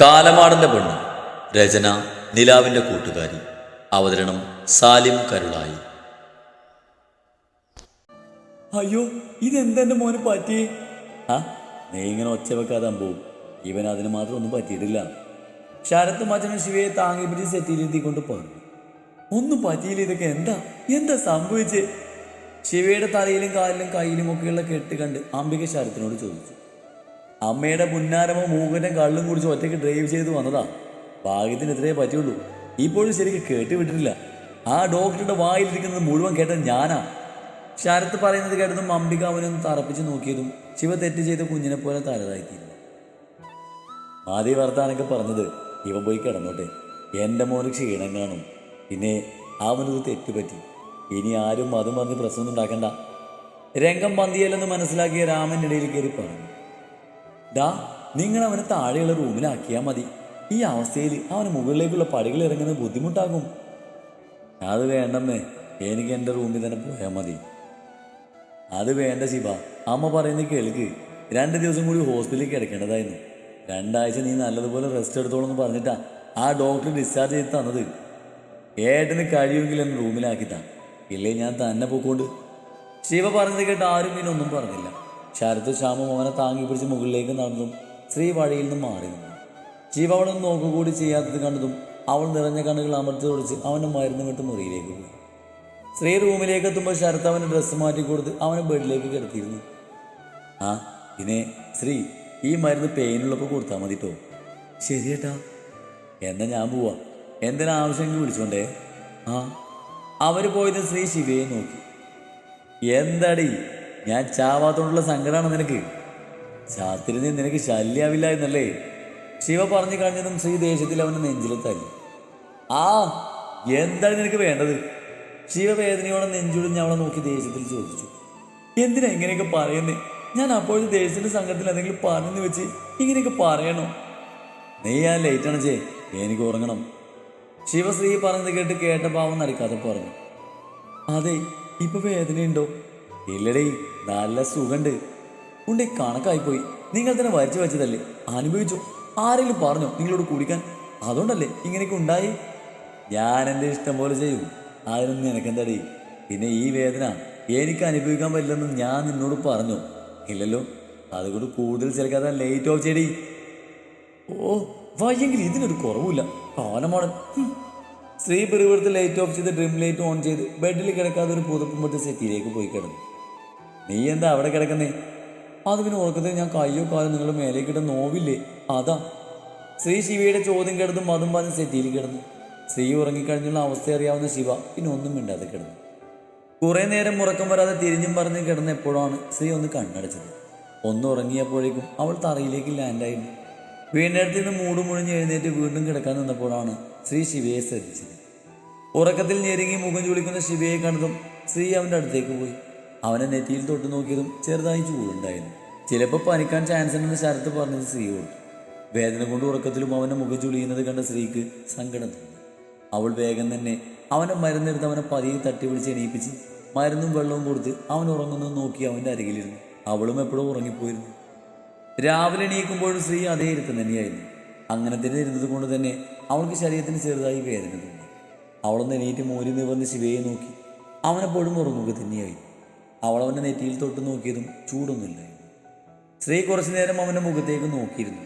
കാലമാടന്റെ പെണ്ണ്. രചന നിലാവിന്റെ കൂട്ടുകാരി. അവതരണം സാലിം കരുളായി. അയ്യോ, ഇതെന്തെന്റെ മോന് പറ്റി? നീ ഇങ്ങനെ ഒച്ച വെക്കാതെ പോവും. ഇവൻ അതിന് മാത്രം ഒന്നും പറ്റിയിട്ടില്ല. ശരത്ത് മച്ചനും ശിവയെ താങ്ങി പിടിച്ച് സെറ്റിയിലെത്തിക്കൊണ്ട് പറഞ്ഞു. ഒന്നും പറ്റിയില്ല. ഇതൊക്കെ എന്താ എന്താ സംഭവിച്ചേ? ശിവയുടെ തലയിലും കാലിലും കയ്യിലും ഒക്കെയുള്ള കെട്ട് കണ്ട് അംബിക ശരത്തിനോട് ചോദിച്ചു. അമ്മയുടെ പുന്നാരമോ മൂകന്റെ കള്ളും കുടിച്ച് ഒറ്റയ്ക്ക് ഡ്രൈവ് ചെയ്ത് വന്നതാ. ഭാഗ്യത്തിന് ഇത്രയേ പറ്റുള്ളൂ. ഇപ്പോഴും ശരിക്കും കേട്ടുവിട്ടിട്ടില്ല. ആ ഡോക്ടറുടെ വായിലിരിക്കുന്നത് മുഴുവൻ കേട്ടത് ഞാനാ. ശരത്ത് പറയുന്നത് കേട്ടതും അംബിക അവനൊന്ന് തറപ്പിച്ച് നോക്കിയതും ശിവ തെറ്റ് ചെയ്ത കുഞ്ഞിനെ പോലെ തലതായിത്തീരുന്നു. ആദ്യ വർത്താനൊക്കെ പറഞ്ഞത് ഇവൻ പോയി കിടന്നോട്ടെ. എൻ്റെ മോന് ക്ഷീണം കാണും. പിന്നെ അവനൊരു തെറ്റുപറ്റി. ഇനി ആരും അതും പറഞ്ഞ് പ്രശ്നമൊന്നും ഉണ്ടാക്കണ്ട. രംഗം പന്തിയല്ലെന്ന് മനസ്സിലാക്കിയ രാമൻ്റെ ഇടയിൽ കയറി പറഞ്ഞു. നിങ്ങൾ അവനെ താഴെയുള്ള റൂമിലാക്കിയാൽ മതി. ഈ അവസ്ഥയിൽ അവന് മുകളിലേക്കുള്ള പടികൾ ഇറങ്ങുന്നത് ബുദ്ധിമുട്ടാകും. അത് വേണ്ടമ്മേ, എനിക്ക് എൻ്റെ റൂമിൽ തന്നെ പോയാൽ മതി. അത് വേണ്ട ശിവ, അമ്മ പറയുന്നത് കേൾക്ക്. 2 ദിവസം കൂടി ഹോസ്പിറ്റലിൽ കിടക്കേണ്ടതായിരുന്നു. 2 ആഴ്ച നീ നല്ലതുപോലെ റെസ്റ്റ് എടുത്തോളെന്ന് പറഞ്ഞിട്ടാ ആ ഡോക്ടർ ഡിസ്ചാർജ് ചെയ്ത് തന്നത്. ഏട്ടന് കഴിയുമെങ്കിൽ എന്നെ റൂമിലാക്കിത്താ, ഇല്ലേ ഞാൻ തന്നെ പോയിക്കൊണ്ട്. ശിവ പറഞ്ഞത് കേട്ട് ആരും പിന്നെ ഒന്നും പറഞ്ഞില്ല. ശരത്ത് ശ്യാമും അവനെ താങ്ങി പിടിച്ച് മുകളിലേക്ക് നടന്നതും ശ്രീ വഴിയിൽ നിന്നും മാറി നിന്നു. ശിവ അവളെ നോക്കുകൂടി ചെയ്യാത്തത് കണ്ടതും അവൾ നിറഞ്ഞ കണ്ണുകൾ അമർത്തി തുടച്ച് അവൻ്റെ മരുന്ന് വിട്ട് മുറിയിലേക്ക് പോയി. ശ്രീ റൂമിലേക്ക് എത്തുമ്പോൾ ശരത്ത് അവന് ഡ്രസ്സ് മാറ്റി കൊടുത്ത് അവനെ ബെഡിലേക്ക് കിടത്തിയിരുന്നു. പിന്നെ ശ്രീ, ഈ മരുന്ന് പെയിനുള്ളപ്പോൾ കൊടുത്താൽ മതി കേട്ടോ. ശരിയേട്ടാ, എന്നാൽ ഞാൻ പോവാ. എന്തിനാ ആവശ്യമെങ്കിൽ വിളിച്ചോണ്ടേ. അവർ പോയത് ശ്രീ ശിവയെ നോക്കി. എന്താടി, ഞാൻ ചാവാത്തോണ്ടുള്ള സങ്കടമാണ് നിനക്ക്? ചാത്തിരുന്ന് നിനക്ക് ശല്യാവില്ല എന്നല്ലേ? ശിവ പറഞ്ഞു കഴിഞ്ഞതും ശ്രീ ദേഷ്യത്തിൽ അവൻ്റെ നെഞ്ചിൽ തല്ലി. എന്താണ് നിനക്ക് വേണ്ടത്? ശിവ വേദനയോടെ നെഞ്ചുടിഞ്ഞ് അവളെ നോക്കി ദേഷ്യത്തിൽ ചോദിച്ചു. എന്തിനാ ഇങ്ങനെയൊക്കെ പറയുന്നേ? ഞാൻ അപ്പോഴും ദേഷ്യത്തിന്റെ സംഘത്തിൽ എന്തെങ്കിലും പറഞ്ഞു വെച്ച് ഇങ്ങനെയൊക്കെ പറയണോ? നീ ലേറ്റാണ് ചേ, എനിക്ക് ഉറങ്ങണം. ശിവശ്രീ പറഞ്ഞത് കേട്ട പാവം നടിക്കാതെ പറഞ്ഞു. അതെ, ഇപ്പൊ വേദനയുണ്ടോ? ഇല്ലടേ, നല്ല സുഖണ്ട്. ഉണ്ടേ, കണക്കായിപ്പോയി. നിങ്ങൾ തന്നെ വരച്ചു വെച്ചതല്ലേ, അനുഭവിച്ചു. ആരെങ്കിലും പറഞ്ഞോ നിങ്ങളോട് കുടിക്കാൻ? അതുകൊണ്ടല്ലേ ഇങ്ങനെയൊക്കെ ഉണ്ടായി. ഞാൻ എൻ്റെ ഇഷ്ടം പോലെ ചെയ്യും. അതിനൊന്നും നിനക്കെന്താടേ? പിന്നെ ഈ വേദന എനിക്ക് അനുഭവിക്കാൻ പറ്റില്ലെന്ന് ഞാൻ നിന്നോട് പറഞ്ഞു ഇല്ലല്ലോ? അതുകൊണ്ട് കൂടുതൽ ചിലക്കാതെ ലൈറ്റ് ഓഫ് ചെയ്യടി. വയ്യെങ്കിൽ ഇതിനൊരു കുറവില്ല. കാലമാണ്. ശ്രീ പെരുവെടുത്ത് ലൈറ്റ് ഓഫ് ചെയ്ത് ഡ്രിം ലൈറ്റ് ഓൺ ചെയ്ത് ബെഡിൽ കിടക്കാതെ ഒരു പുതപ്പും പറ്റി സെറ്റിയിലേക്ക് പോയി കിടന്നു. നീ എന്താ അവിടെ കിടക്കുന്നേ? അത് പിന്നെ ഉറക്കത്തിൽ ഞാൻ കയ്യോ കാലം നിങ്ങളുടെ മേലേക്കിട്ട നോവില്ലേ, അതാ. ശ്രീ ശിവയുടെ ചോദ്യം കിടന്നും അതും പറഞ്ഞ് സെറ്റിയിൽ കിടന്നു. ശ്രീ ഉറങ്ങിക്കഴിഞ്ഞുള്ള അവസ്ഥ അറിയാവുന്ന ശിവ പിന്നെ ഒന്നും മിണ്ടാതെ കിടന്നു. കുറേ നേരം ഉറക്കം വരാതെ തിരിഞ്ഞും പറഞ്ഞ് കിടന്ന എപ്പോഴാണ് ശ്രീ ഒന്ന് കണ്ണടച്ചത്. ഒന്ന് ഉറങ്ങിയപ്പോഴേക്കും അവൾ തറയിലേക്ക് ലാൻഡായിരുന്നു. വീടിനടുത്ത് നിന്ന് മൂട് മുഴിഞ്ഞ് എഴുന്നേറ്റ് വീണ്ടും കിടക്കാൻ നിന്നപ്പോഴാണ് ശ്രീ ശിവയെ ശ്രദ്ധിച്ചത്. ഉറക്കത്തിൽ ഞെരുങ്ങി മുഖം ചുളിക്കുന്ന ശിവയെ കണ്ടതും ശ്രീ അവൻ്റെ അടുത്തേക്ക് പോയി. അവനെ നെറ്റിയിൽ തൊട്ട് നോക്കിയതും ചെറുതായി ചൂടുണ്ടായിരുന്നു. ചിലപ്പോൾ പനിക്കാൻ ചാൻസ് ഉണ്ടെന്ന് ശരത്ത് പറഞ്ഞത് ശ്രീ കൊടുത്തു. വേദന കൊണ്ട് ഉറക്കത്തിലും അവൻ്റെ മുഖം ചുളിയുന്നത് കണ്ട ശ്രീക്ക് സങ്കടം തോന്നി. അവൾ വേഗം തന്നെ അവനെ മരുന്നെടുത്ത് അവനെ പതിയെ തട്ടി വിളിച്ച് എണീപ്പിച്ച് മരുന്നും വെള്ളവും കൊടുത്ത് അവൻ ഉറങ്ങുന്നത് നോക്കി അവൻ്റെ അരികിലിരുന്നു. അവളും എപ്പോഴും ഉറങ്ങിപ്പോയിരുന്നു. രാവിലെ എണീക്കുമ്പോഴും ശ്രീ അതേ ഇരുത്തം തന്നെയായിരുന്നു. അങ്ങനെ തന്നെ ഇരുന്നത് കൊണ്ട് തന്നെ അവൾക്ക് ശരീരത്തിന് ചെറുതായി വേദന തോന്നി. അവളൊന്ന് എണീറ്റ് മൂരി നിവർന്ന് ശിവയെ നോക്കി. അവനെപ്പോഴും ഉറങ്ങുക തന്നെയായിരുന്നു. അവൾ അവൻ്റെ നെറ്റിയിൽ തൊട്ട് നോക്കിയതും ചൂടൊന്നുമില്ലായിരുന്നു. ശ്രീ കുറച്ചു നേരം അവൻ്റെ മുഖത്തേക്ക് നോക്കിയിരുന്നു.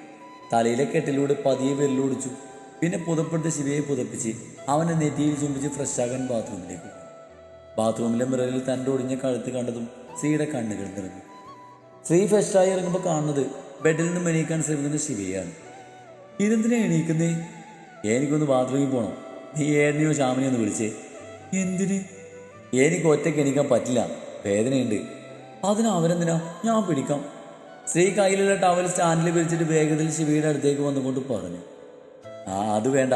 തലയിലെ കെട്ടിലൂടെ പതിയെ വെല്ലൊടിച്ചു. പിന്നെ പുതപ്പെടുത്ത ശിവയെ പുതപ്പിച്ച് അവൻ്റെ നെറ്റിയിൽ ചുംബിച്ച് ഫ്രഷാകാൻ ബാത്റൂമിലേക്ക് പോയി. ബാത്റൂമിലെ മിററിൽ തൻ്റെ ഒടിഞ്ഞ കഴുത്ത് കണ്ടതും ശ്രീയുടെ കണ്ണുകൾ നിറഞ്ഞു. ശ്രീ ഫ്രഷായി ഇറങ്ങുമ്പോൾ കാണുന്നത് ബെഡിൽ നിന്നും എണീക്കാൻ ശ്രമിക്കുന്ന ശിവയാണ്. ഇതെന്തിനാ എണീക്കുന്നേ? എനിക്കൊന്ന് ബാത്റൂമിൽ പോകണം. നീ ഏടിനെയോ ശ്യാമിനെയോ ഒന്ന് വിളിച്ചേ. എന്തിന്? എനിക്ക് ഒറ്റയ്ക്ക് എണീക്കാൻ പറ്റില്ല, വേദനയുണ്ട്. അതിന് അവരെന്തിനാ? ഞാൻ പിടിക്കാം. ശ്രീ കയ്യിലുള്ള ടവൽ സ്റ്റാൻഡിൽ വിരിച്ചിട്ട് വേഗത്തിൽ ശിവയുടെ അടുത്തേക്ക് വന്നുകൊണ്ട് പറഞ്ഞു. അത് വേണ്ട.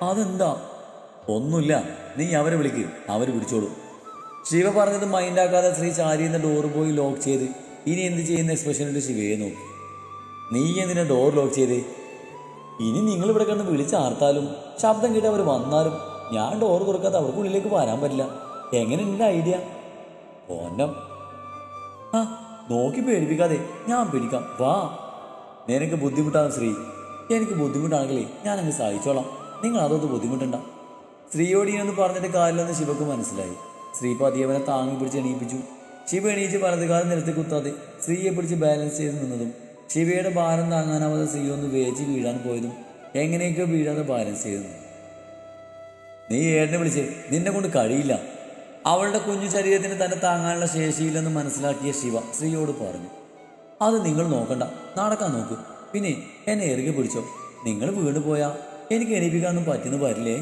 അതെന്താ? ഒന്നുമില്ല, നീ അവരെ വിളിക്ക്, അവർ പിടിച്ചോളൂ. ശിവ പറഞ്ഞത് മൈൻഡാക്കാതെ ശ്രീ ചാരിയുന്ന ഡോറ് പോയി ലോക്ക് ചെയ്ത് ഇനി എന്ത് ചെയ്യുന്ന എക്സ്പ്രഷനിൽ ശിവയെ നോക്കി. നീ എന്തിനാ ഡോർ ലോക്ക് ചെയ്തേ? ഇനി നിങ്ങൾ ഇവിടെ കിടന്ന് വിളിച്ചാർത്താലും ശബ്ദം കേട്ട് അവർ വന്നാലും ഞാൻ ഡോർ തുറക്കാതെ അവർക്കുള്ളിലേക്ക് വരാൻ പറ്റില്ല. എങ്ങനെ എൻ്റെ ഐഡിയ? ഓന്നം. നോക്കി പേടിപ്പിക്കാതെ, ഞാൻ പിടിക്കാം, വാ. നിനക്ക് ബുദ്ധിമുട്ടാണ് ശ്രീ. എനിക്ക് ബുദ്ധിമുട്ടാണെങ്കിലേ ഞാനങ്ങ് സഹിച്ചോളാം, നിങ്ങൾ അതൊന്ന് ബുദ്ധിമുട്ടണ്ട. ശ്രീയോട് ഇനൊന്ന് പറഞ്ഞിട്ട് കാര്യമില്ലെന്ന് ശിവക്ക് മനസ്സിലായി. ശ്രീ പതിയവനെ താങ്ങി പിടിച്ച് എണീപ്പിച്ചു. ശിവ എണീച്ച് വലതുകാലം നിലത്ത് കുത്താതെ ശ്രീയെ പിടിച്ച് ബാലൻസ് ചെയ്ത് നിന്നതും ശിവയുടെ ഭാരം താങ്ങാനാവാതെ ശ്രീ ഒന്ന് വേച്ച് വീഴാൻ പോയതും എങ്ങനെയൊക്കെയോ വീഴാതെ ബാലൻസ് ചെയ്തു. നീ ഏട്ടനെ വിളിച്ച്, നിന്നെ കൊണ്ട് കഴിയില്ല. അവളുടെ കുഞ്ഞു ശരീരത്തിന് തന്നെ താങ്ങാനുള്ള ശേഷിയില്ലെന്ന് മനസ്സിലാക്കിയ ശിവ ശ്രീയോട് പറഞ്ഞു. അത് നിങ്ങൾ നോക്കണ്ട, നടക്കാൻ നോക്ക്. പിന്നെ എന്നെ ഇറുകെ പിടിച്ചോ, നിങ്ങൾ വീണ് പോയാൽ എനിക്ക് എണീപ്പിക്കാനൊന്നും പറ്റുന്നു വരില്ലേ.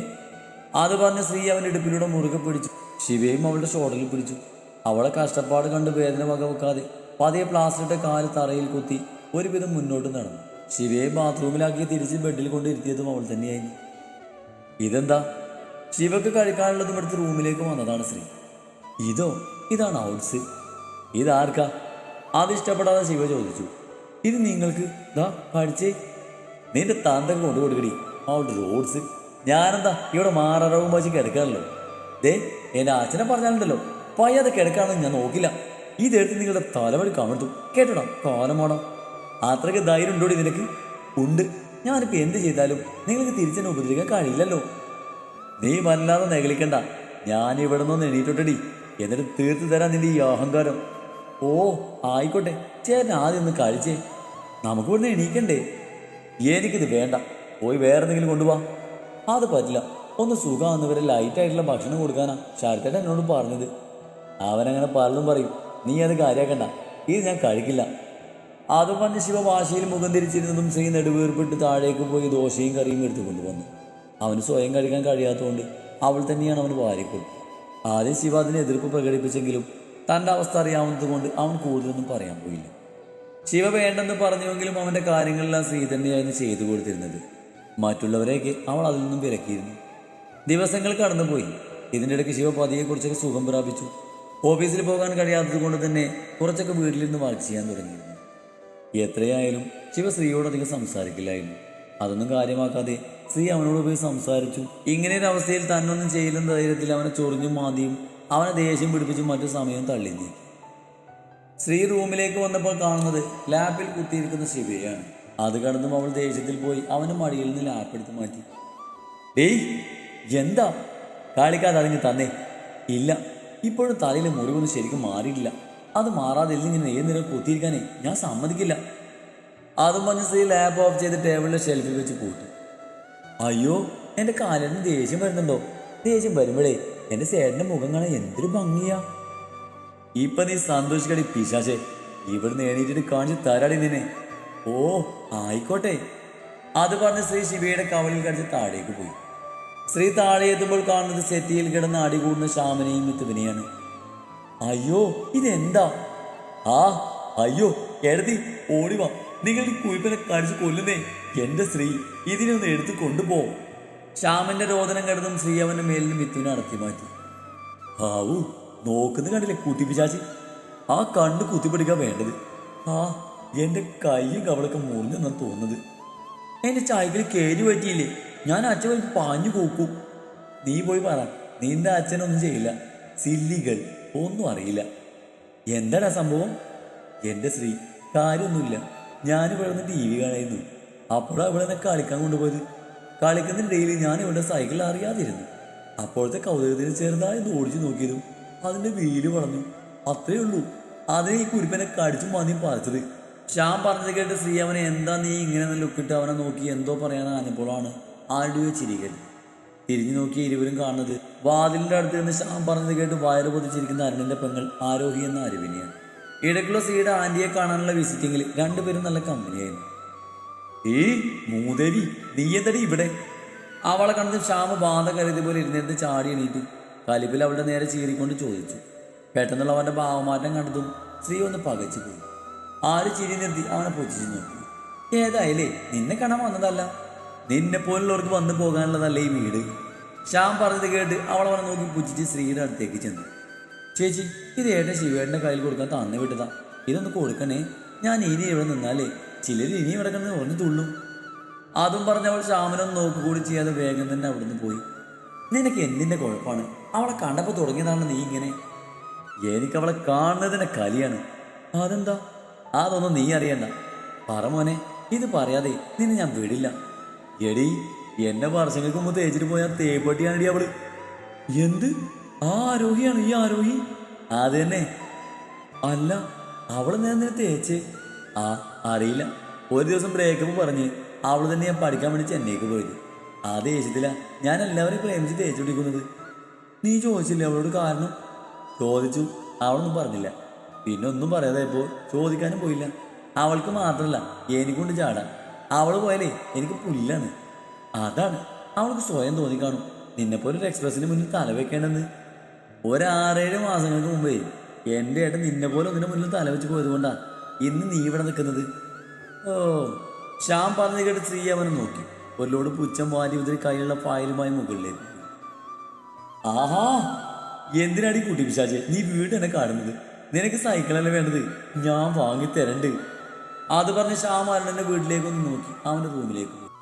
അത് പറഞ്ഞ് ശ്രീ അവൻ്റെ ഇടുപ്പിലൂടെ മുറുകെ പിടിച്ചു. ശിവയും അവളുടെ ഷോൾഡറിൽ പിടിച്ചു. അവളെ കഷ്ടപ്പാട് കണ്ട് വേദന വകവെക്കാതെ പതിയെ പ്ലാസ്റ്ററിട്ട കാല് തറയിൽ കുത്തി ഒരുവിധം മുന്നോട്ട് നടന്നു. ശിവയെ ബാത്റൂമിലാക്കി തിരിച്ച് ബെഡിൽ കൊണ്ടിരുത്തിയതും അവൾ തന്നെയായിരുന്നു. ഇതെന്താ? ശിവക്ക് കഴിക്കാനുള്ളതും എടുത്ത് റൂമിലേക്ക് വന്നതാണ് ശ്രീ. ഇതാണ് ഔട്ട്സ്. ഇതാർക്കാ? അതിഷ്ടപ്പെടാതെ ശിവ ചോദിച്ചു. ഇത് നിങ്ങൾക്ക് ദാ കഴിച്ചേ. നിന്റെ താന്തം കൊണ്ടു കൊടുക്കടി അവളുടെ റോഡ്സ്. ഞാനെന്താ ഇവിടെ മാററവും വച്ച് കിടക്കാണല്ലോ. ദേ എൻ്റെ അച്ഛനെ പറഞ്ഞാലുണ്ടല്ലോ, പയ്യാതെ കിടക്കാണെന്ന് ഞാൻ നോക്കില്ല. ഇതെടുത്ത് നിങ്ങളുടെ തലവഴി കമഴ്ത്തും കേട്ടോടാ കാലമാടാ. അത്രയ്ക്ക് ധൈര്യം ഉണ്ടോടി നിനക്ക്? ഉണ്ട്. ഞാനിപ്പോൾ എന്ത് ചെയ്താലും നിങ്ങൾക്ക് തിരിച്ചെന്നെ ഉപദ്രവിക്കാൻ കഴിയില്ലല്ലോ. നീ വല്ലാതെ നെഗളിക്കണ്ട. ഞാൻ ഇവിടെ നിന്ന് എണീറ്റോട്ടടി, എന്നിട്ട് തീർത്തു തരാൻ നിന്റെ ഈ അഹങ്കാരം. ഓ ആയിക്കോട്ടെ, ചേട്ടൻ ആദ്യം ഒന്ന് കഴിച്ചേ, നമുക്ക് ഇവിടുന്ന് എണീക്കണ്ടേ. എനിക്കിത് വേണ്ട, പോയി വേറെ എന്തെങ്കിലും കൊണ്ടുപോവാ. അത് പറ്റില്ല, ഒന്ന് സുഖമാകുന്നവരെ ലൈറ്റായിട്ടുള്ള ഭക്ഷണം കൊടുക്കാനാ ശരത്തേട്ടൻ എന്നോട് പറഞ്ഞത്. അവനങ്ങനെ പലതും പറയും, നീ അത് കാര്യമാക്കണ്ട. ഇത് ഞാൻ കഴിക്കില്ല. അതും പറഞ്ഞ് ശിവ വാശിയിൽ മുഖം തിരിച്ചിരുന്നതും ശ്രീ നെടുവീർപ്പിട്ട് താഴേക്ക് പോയി ദോശയും കറിയും എടുത്തു കൊണ്ടുവന്നു. അവന് സ്വയം കഴിക്കാൻ കഴിയാത്തതുകൊണ്ട് അവൾ തന്നെയാണ് അവന് വാരിക്കൊടുത്തത്. ആദ്യം ശിവ അതിന് എതിർപ്പ് പ്രകടിപ്പിച്ചെങ്കിലും തൻ്റെ അവസ്ഥ അറിയാവുന്നത് കൊണ്ട് അവൻ കൂടുതലൊന്നും പറയാൻ പോയില്ല. ശിവ വേണ്ടെന്ന് പറഞ്ഞുവെങ്കിലും അവൻ്റെ കാര്യങ്ങളെല്ലാം ശ്രീ തന്നെയായിരുന്നു ചെയ്തു കൊടുത്തിരുന്നത്. മറ്റുള്ളവരെയൊക്കെ അവൾ അതിൽ നിന്നും വിലക്കിയിരുന്നു. ദിവസങ്ങൾ കടന്നുപോയി. ഇതിൻ്റെ ഇടയ്ക്ക് ശിവ പതിയെക്കുറിച്ചൊക്കെ സുഖം പ്രാപിച്ചു. ഓഫീസിൽ പോകാൻ കഴിയാത്തത് കൊണ്ട് തന്നെ കുറച്ചൊക്കെ വീട്ടിലിരുന്ന് വർക്ക് ചെയ്യാൻ തുടങ്ങിയിരുന്നു. എത്രയായാലും ശിവ ശ്രീയോട് അധികം സംസാരിക്കില്ലായിരുന്നു. അതൊന്നും കാര്യമാക്കാതെ ശ്രീ അവനോട് പോയി സംസാരിച്ചു. ഇങ്ങനെ ഒരു അവസ്ഥയിൽ തന്നൊന്നും ചെയ്യില്ലെന്ന ധൈര്യത്തിൽ അവനെ ചൊറിഞ്ഞും മാന്തിയും അവനെ ദേഷ്യം പിടിപ്പിച്ചും മറ്റു സമയം തള്ളി നീക്കി. ശ്രീ റൂമിലേക്ക് വന്നപ്പോൾ കാണുന്നത് ലാപ്പിൽ കുത്തിയിരിക്കുന്ന ശിവയാണ്. അത് കടന്നും അവൾ ദേഷ്യത്തിൽ പോയി അവൻ്റെ മടിയിൽ നിന്ന് ലാപ്പ് എടുത്ത് മാറ്റി. ഡേയ് എന്താ കാളിക്കാതെ അതിങ്ങ് തന്നേ? ഇല്ല, ഇപ്പോഴും തലയിലെ മുറിവൊന്നും ശരിക്കും മാറിയിട്ടില്ല. അത് മാറാതെ ഇങ്ങനെ ഏത് നേരം കുത്തിയിരിക്കാനേ ഞാൻ സമ്മതിക്കില്ല. അതും പറഞ്ഞ് ശ്രീ ലാപ്പ് ഓഫ് ചെയ്ത് ടേബിളിലെ ഷെൽഫിൽ വെച്ച് കൂട്ടി. അയ്യോ, എൻ്റെ കാലിന് ദേഷ്യം വരുന്നുണ്ടോ? ദേഷ്യം വരുമ്പോഴേ എൻ്റെ ചേട്ടൻ്റെ മുഖം കാണാൻ എന്തൊരു ഭംഗിയാ. ഇപ്പം നീ സന്തോഷിക്കടി പിശാചേ. ഇവിടുന്ന് എണീറ്റിട്ട് കാണിച്ച് തരാടി നിന്നെ. ഓ ആയിക്കോട്ടെ. അത് പറഞ്ഞ് ശ്രീ ശിവയുടെ കവളിൽ കടിച്ച് താഴേക്ക് പോയി. ശ്രീ താഴെ എത്തുമ്പോൾ കാണുന്നത് സെറ്റിയിൽ കിടന്ന് അടികൂടുന്ന ശ്യാമനെയും മിത്തുവിനെയാണ്. അയ്യോ ഇതെന്താ? അയ്യോ എഴുതി ഓടിവാ, നിങ്ങൾ ഈ കുയിപ്പനെ കടിച്ച് കൊല്ലുന്നേ. എൻ്റെ ശ്രീ, ഇതിനെ ഒന്ന് എടുത്ത് കൊണ്ടുപോകും. ശ്യാമന്റെ രോദനം കിടന്നും ശ്രീ അവന്റെ മേലിന് മിത്തുവിനെ അടത്തി മാറ്റി. ആവൂ, നോക്കുന്ന കണ്ടില്ലേ കുത്തിപ്പിച്ചാച്ചി? ആ കണ്ണ് കുത്തിപ്പിടിക്കാൻ വേണ്ടത്. എൻ്റെ കൈയും കവളൊക്കെ മുറിഞ്ഞെന്നാണ് തോന്നുന്നത്. എൻ്റെ ചായക്കിൽ കേരി പറ്റിയില്ലേ? ഞാൻ അച്ഛൻ പോയി പാഞ്ഞു കൂക്കും. നീ പോയി പറ, നിന്റെ അച്ഛനൊന്നും ചെയ്യില്ല. സില്ലികൾ ഒന്നും അറിയില്ല. എന്താടാ സംഭവം? എൻ്റെ ശ്രീ, കാര്യമൊന്നുമില്ല. ഞാനിവിടെ നിന്ന് TV കാണായിരുന്നു. അപ്പോഴാണ് ഇവിടെ നിന്ന് കളിക്കാൻ കൊണ്ടുപോയത്. കളിക്കുന്ന ഡെയിലി ഞാൻ ഇവിടെ സൈക്കിൾ അറിയാതിരുന്നു. അപ്പോഴത്തെ കൗതുകത്തിൽ ചെറുതായി ഓടിച്ചു നോക്കിയതും അതിൻ്റെ വീല് വളഞ്ഞു. അത്രയേ ഉള്ളൂ. അതിനെ ഈ കുരിപ്പനെ കടിച്ചു മതിയും പറിച്ചത്. ശ്യാം പറഞ്ഞത് കേട്ട് ശ്രീ അവനെ എന്താ നീ ഇങ്ങനെ ലുക്കിട്ട് അവനെ നോക്കി എന്തോ പറയാനാഞ്ഞപ്പോഴാണ് ആരുടെ ചിരികൾ. തിരിഞ്ഞു നോക്കിയ ഇരുവരും കാണുന്നത് വാതിലിൻ്റെ അടുത്ത് നിന്ന് ശ്യാം പറഞ്ഞത് കേട്ട് വയറ് പൊതിച്ചിരിക്കുന്ന അരുണിൻ്റെ പെങ്ങൾ ആരോഹി എന്ന അരുവിനെയാണ്. ഇടയ്ക്കുള്ള ശ്രീയുടെ ആൻറ്റിയെ കാണാനുള്ള വിസിറ്റിങ്ങിൽ രണ്ടുപേരും നല്ല കമ്പനിയായിരുന്നു. മൂദേവി, നീ എന്തടി ഇവിടെ? അവളെ കണ്ടത് ശ്യാമ ബാധ കരുതി പോലെ ഇരുന്നിരുന്ന് ചാടി എണീറ്റു. കലിപ്പിൽ അവളുടെ നേരെ ചീറിക്കൊണ്ട് ചോദിച്ചു. പെട്ടെന്നുള്ള അവൻ്റെ ഭാവമാറ്റം കണ്ടതും ശ്രീ ഒന്ന് പകച്ചു പോയി. ആര് ചിരി നിർത്തി അവനെ പൊച്ചിച്ചു നോക്കി. ഏതായാലേ നിന്നെ കാണാൻ വന്നതല്ല, നിന്നെ പോലുള്ളവർക്ക് വന്നു പോകാനുള്ളതല്ല ഈ വീട്. ശ്യാം പറഞ്ഞത് കേട്ട് അവൾ അവനെ നോക്കി പുച്ഛിച്ച് ശ്രീയുടെ അടുത്തേക്ക് ചെന്നു. ചേച്ചി, ഇത് ഏട്ടൻ ശിവേട്ടൻ്റെ കയ്യിൽ കൊടുക്കാൻ തന്നു വിട്ടതാ. ഇതൊന്ന് കൊടുക്കണേ. ഞാൻ ഇനി ഇവിടെ നിന്നാലേ ചിലർ ഇനി ഇവിടെ കിടന്ന് ഉറഞ്ഞു തുള്ളും. അതും പറഞ്ഞ് അവൾ ശ്യാമിനൊന്നും നോക്കുകൂടി ചെയ്യാതെ വേഗം തന്നെ അവിടുന്ന് പോയി. നിനക്ക് എന്തിൻ്റെ കുഴപ്പമാണ്? അവളെ കണ്ടപ്പോൾ തുടങ്ങിയതാണ് നീ ഇങ്ങനെ? എനിക്ക് അവളെ കാണുന്നതിൻ്റെ കലിയാണ്. അതെന്താ? അതൊന്നും നീ അറിയണ്ട. പറ മോനെ, ഇത് പറയാതെ നിന്നെ ഞാൻ വിടില്ല. എടി, എന്നെ വർഷങ്ങൾക്ക് മുമ്പ് തേച്ചിട്ട് പോയ തേപ്പട്ടിയാണെടി അവള്. എന്ത്? ആ ആരോഹിയാണ് ഈ ആരോഹി? അത് തന്നെ. അല്ല, അവള് നേരെ തേച്ച്? ആ, അറിയില്ല. ഒരു ദിവസം ബ്രേക്കപ്പ് പറഞ്ഞ് അവള് തന്നെ ഞാൻ പഠിക്കാൻ വേണ്ടി ചെന്നൈക്ക് പോയത്. ആ ദേഷ്യത്തില ഞാൻ എല്ലാവരെയും പ്രേമിച്ച് തേച്ചു പിടിക്കുന്നത്. നീ ചോദിച്ചില്ലേ അവളോട് കാരണം? ചോദിച്ചു, അവളൊന്നും പറഞ്ഞില്ല. പിന്നെ ഒന്നും പറയാതായപ്പോൾ ചോദിക്കാനും പോയില്ല. അവൾക്ക് മാത്രമല്ല എനിക്കൊണ്ട് ചാടാൻ. അവൾ പോയാലേ എനിക്ക് പുല്ലാണ്. അതാണ് അവൾക്ക് സ്വയം തോന്നിക്കാണും നിന്നെപ്പോലെ ഒരു എക്സ്പ്രസിന് മുന്നിൽ തലവെക്കേണ്ടെന്ന്. 6-7 മാസങ്ങൾക്ക് മുമ്പേ എൻ്റെ ഏട്ടൻ നിന്നെ പോലെ ഒന്നിനെ മുന്നിൽ തലവെച്ച് പോയതുകൊണ്ടാ ഇന്ന് നീ ഇവിടെ നിൽക്കുന്നത്. ഓ, ശ്യാം പറഞ്ഞു കേട്ട് സ്ത്രീ അവനെ നോക്കി ഒരു ലോഡ് പുച്ഛം വാരി ഉതിരി കയ്യിലുള്ള ഫയലുമായി മുകളിലേക്ക്. ആഹാ, എന്തിനാടി കുട്ടി പിശാചെ നീ വീട് എന്നെ കാണുന്നത്? നിനക്ക് സൈക്കിളല്ലേ വേണ്ടത്? ഞാൻ വാങ്ങി തരണ്ട്. അത് പറഞ്ഞ് ശ്യാം അരുണന്റെ വീട്ടിലേക്കൊന്ന് നോക്കി അവന്റെ റൂമിലേക്ക് പോയി.